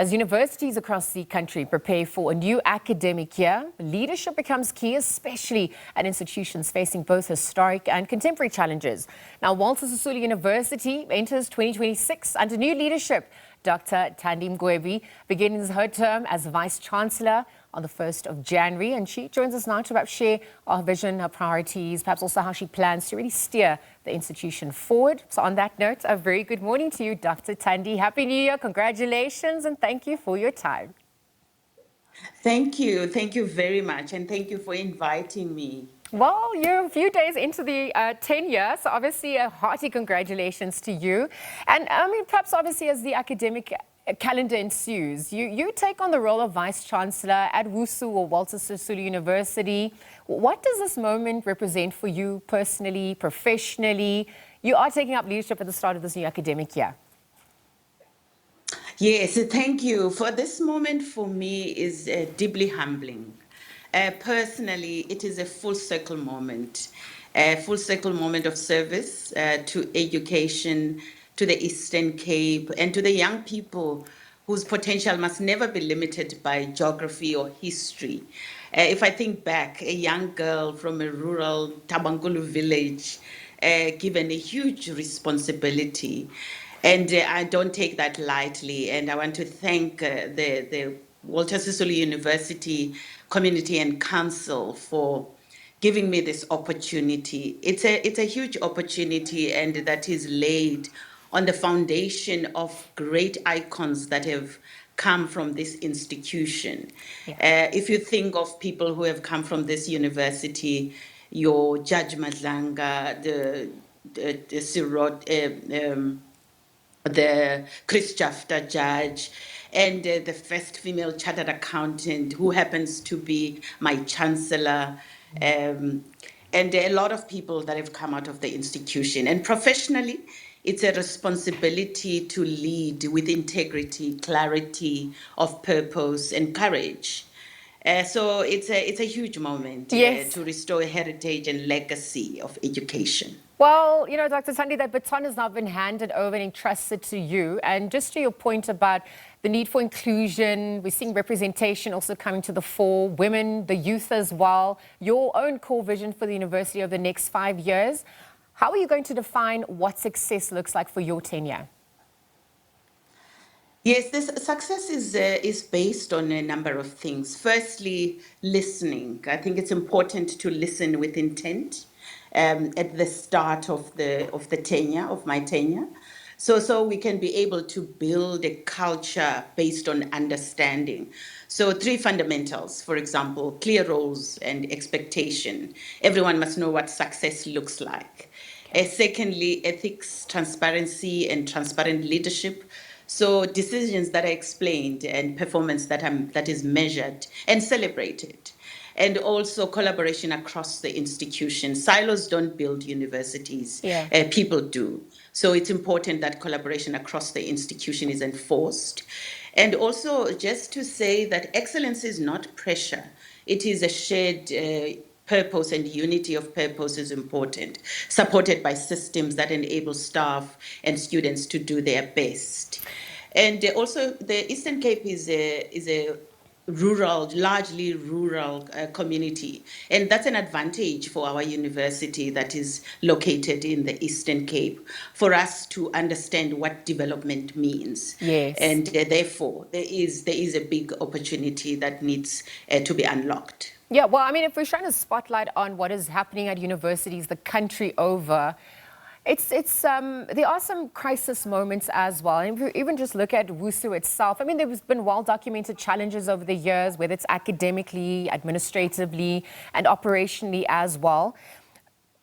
As universities across the country prepare for a new academic year, leadership becomes key, especially at institutions facing both historic and contemporary challenges. Now, Sisulu University enters 2026 under new leadership. Dr Thandi Mgwebi begins her term as Vice-Chancellor on the 1st of January, and she joins us now to perhaps share our vision, her priorities, perhaps also how she plans to really steer the institution forward. So on that note, a very good morning to you, Dr. Thandi. Happy New Year, congratulations, and thank you for your time. Thank you very much, and thank you for inviting me. Well, you're a few days into the tenure, so obviously a hearty congratulations to you. And I mean, perhaps obviously as the academic calendar ensues, you take on the role of Vice-Chancellor at WSU or Sisulu University. What does this moment represent for you personally, professionally? You are taking up leadership at the start of this new academic year. Yes, thank you. For this moment, for me, is deeply humbling. Personally, it is a full circle moment of service to education, to the Eastern Cape, and to the young people whose potential must never be limited by geography or history. If I think back, a young girl from a rural Tabankulu village, given a huge responsibility. And I don't take that lightly. And I want to thank the Sisulu University Community and Council for giving me this opportunity. It's a huge opportunity, and that is laid on the foundation of great icons that have come from this institution. Yeah. If you think of people who have come from this university, your Judge Madlanga, the Sirot, the Chris Jafta judge, and the first female chartered accountant, who happens to be my chancellor, and a lot of people that have come out of the institution. And professionally, it's a responsibility to lead with integrity, clarity of purpose, and courage. So it's a huge moment. Yes. To restore heritage and legacy of education. Well, you know, Dr. Thandi, that baton has now been handed over and entrusted to you. And just to your point about the need for inclusion, we're seeing representation also coming to the fore, women, the youth as well, your own core vision for the university over the next 5 years. How are you going to define what success looks like for your tenure? Yes, this success is based on a number of things. Firstly, listening. I think it's important to listen with intent at the start of the tenure, of my tenure. So we can be able to build a culture based on understanding. So 3 fundamentals, for example, clear roles and expectation. Everyone must know what success looks like. Secondly, ethics, transparency, and transparent leadership. So decisions that are explained and performance that is measured and celebrated. And also collaboration across the institution. Silos don't build universities, people do. So it's important that collaboration across the institution is enforced. And also just to say that excellence is not pressure. It is a shared purpose, and unity of purpose is important, supported by systems that enable staff and students to do their best. And also the Eastern Cape is a largely rural community. And that's an advantage for our university that is located in the Eastern Cape, for us to understand what development means. Yes. And therefore, there is a big opportunity that needs to be unlocked. Yeah, well, I mean, if we're trying to spotlight on what is happening at universities the country over, there are some crisis moments as well. And if you even just look at WSU itself, I mean, there's been well-documented challenges over the years, whether it's academically, administratively, and operationally as well.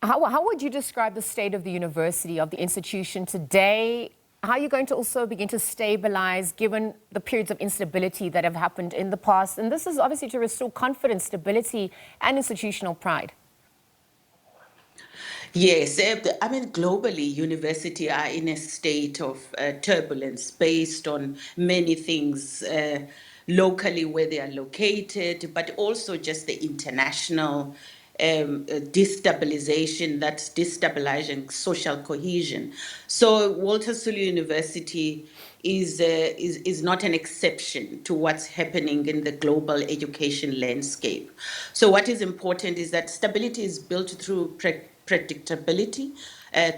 How would you describe the state of the university, of the institution today? How are you going to also begin to stabilize, given the periods of instability that have happened in the past? And this is obviously to restore confidence, stability, and institutional pride. Yes, I mean, globally, universities are in a state of turbulence based on many things, locally where they are located, but also just the international destabilization that's destabilizing social cohesion. So Walter Sisulu University is not an exception to what's happening in the global education landscape. So what is important is that stability is built through predictability,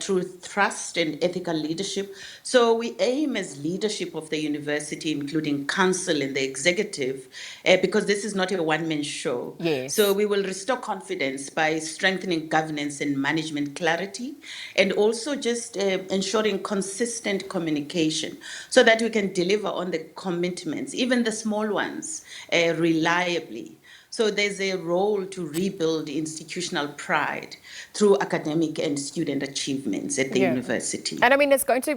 through trust and ethical leadership. So we aim as leadership of the university, including council and the executive, because this is not a one-man show. So Yes. we will restore confidence by strengthening governance and management clarity, and also just ensuring consistent communication so that we can deliver on the commitments, even the small ones, reliably. So there's a role to rebuild institutional pride through academic and student achievements at the Yeah. university. And I mean, it's going to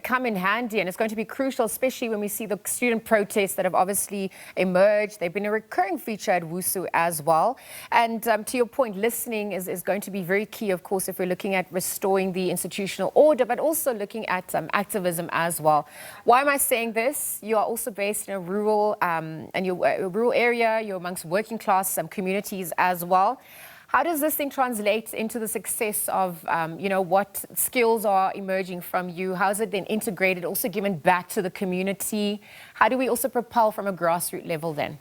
come in handy, and it's going to be crucial, especially when we see the student protests that have obviously emerged. They've been a recurring feature at WSU as well. And to your point, listening is going to be very key, of course, if we're looking at restoring the institutional order, but also looking at activism as well. Why am I saying this? You are also based in a rural a rural area. You're amongst working class communities as well. How does this thing translate into the success of, what skills are emerging from you? How is it then integrated, also given back to the community? How do we also propel from a grassroots level then?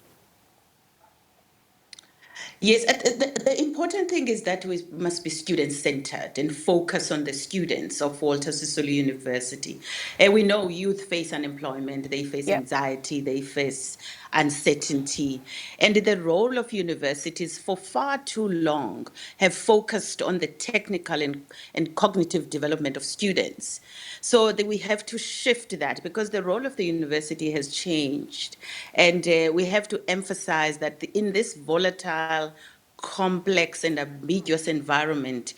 Yes, the important thing is that we must be student-centered and focus on the students of Walter Sisulu University. And we know youth face unemployment, they face Yep. anxiety, they face uncertainty. And the role of universities for far too long have focused on the technical and cognitive development of students. So that we have to shift that, because the role of the university has changed. And we have to emphasize that in this volatile, complex and ambiguous environment,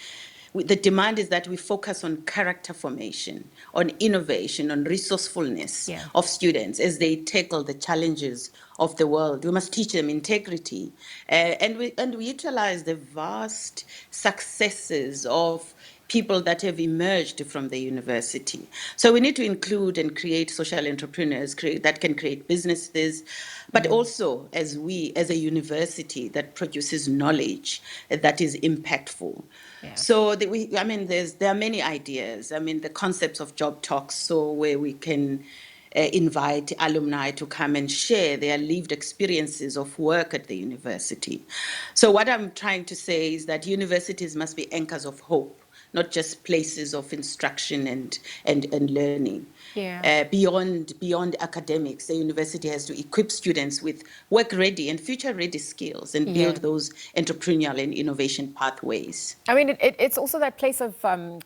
the demand is that we focus on character formation, on innovation, on resourcefulness Yeah. of students as they tackle the challenges of the world. We must teach them integrity, and we utilize the vast successes of people that have emerged from the university. So we need to include and create social entrepreneurs that can create businesses, but also as a university that produces knowledge that is impactful. Yeah. So there are many ideas. I mean, the concepts of job talks, so where we can invite alumni to come and share their lived experiences of work at the university. So what I'm trying to say is that universities must be anchors of hope, not just places of instruction and learning. Yeah. Beyond academics, the university has to equip students with work-ready and future-ready skills and build Yeah. those entrepreneurial and innovation pathways. I mean, it's also that place of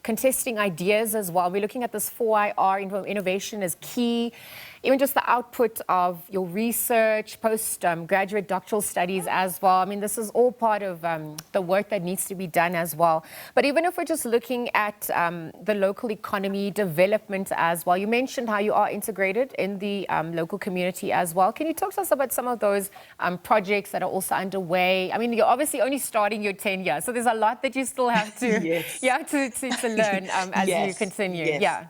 contesting ideas as well. We're looking at this 4IR, innovation is key. Even just the output of your research, postgraduate doctoral studies as well. I mean, this is all part of the work that needs to be done as well. But even if we're just looking at the local economy development as well, you mentioned how you are integrated in the local community as well. Can you talk to us about some of those projects that are also underway? I mean, you're obviously only starting your tenure, so there's a lot that you still have to, Yes. to learn as you continue. Yes. Yeah.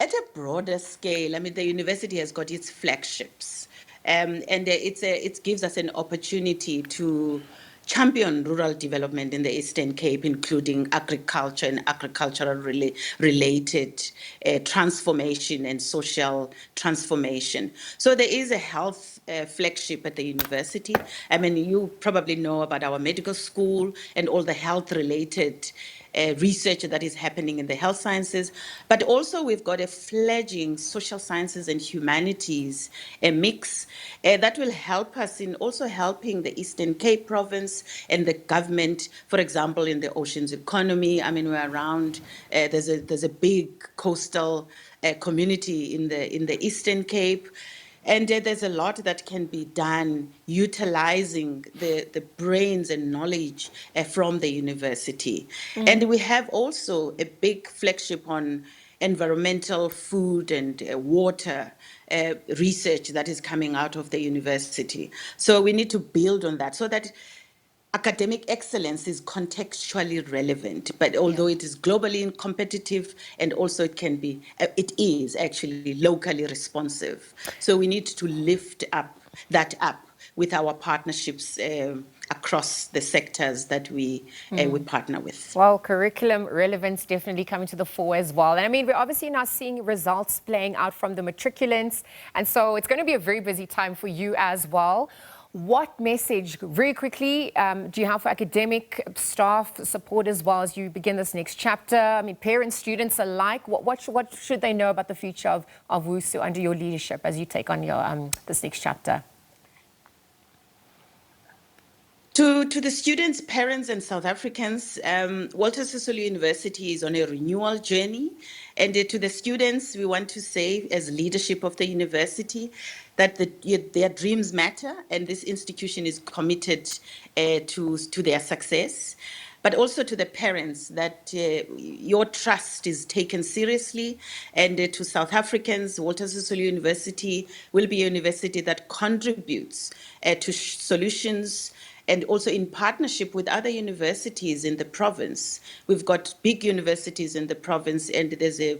At a broader scale, I mean, the university has got its flagships, and it gives us an opportunity to champion rural development in the Eastern Cape, including agriculture and related transformation and social transformation. So there is a health flagship at the university. I mean, you probably know about our medical school and all the health-related research that is happening in the health sciences, but also we've got a fledgling social sciences and humanities mix that will help us in also helping the Eastern Cape province and the government, for example, in the oceans economy. I mean, we're around, there's a big coastal community in the Eastern Cape. And there's a lot that can be done utilizing the brains and knowledge from the university. And we have also a big flagship on environmental, food, and water research that is coming out of the university. So we need to build on that so that academic excellence is contextually relevant, but although it is globally competitive, and also it is actually locally responsive. So we need to lift that up with our partnerships across the sectors that we partner with. Well, curriculum relevance definitely coming to the fore as well. And I mean, we're obviously now seeing results playing out from the matriculants. And so it's going to be a very busy time for you as well. What message, very quickly, do you have for academic staff support as well as you begin this next chapter? I mean, parents, students alike, what should they know about the future of WSU under your leadership as you take on your this next chapter? To the students, parents, and South Africans, Walter Sisulu University is on a renewal journey. And to the students, we want to say, as leadership of the university, that their dreams matter, and this institution is committed to their success. But also to the parents, that your trust is taken seriously. And to South Africans, Walter Sisulu University will be a university that contributes to solutions, and also in partnership with other universities in the province. We've got big universities in the province, and there's a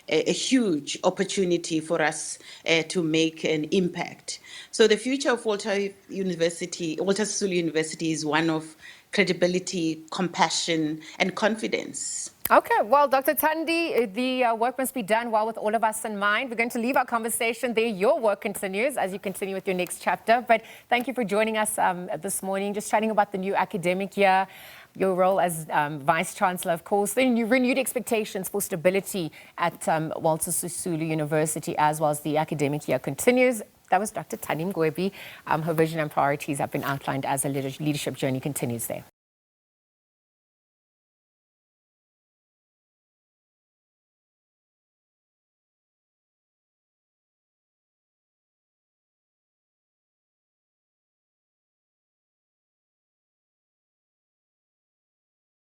huge opportunity for us to make an impact. So the future of Walter Sisulu University is one of credibility, compassion, and confidence. Okay, well, Dr. Thandi, the work must be done well with all of us in mind. We're going to leave our conversation there. Your work continues as you continue with your next chapter. But thank you for joining us this morning, just chatting about the new academic year, your role as Vice-Chancellor, of course, the renewed expectations for stability at Walter Sisulu University as well as the academic year continues. That was Dr. Thandi Mgwebi. Her vision and priorities have been outlined as a leadership journey continues there.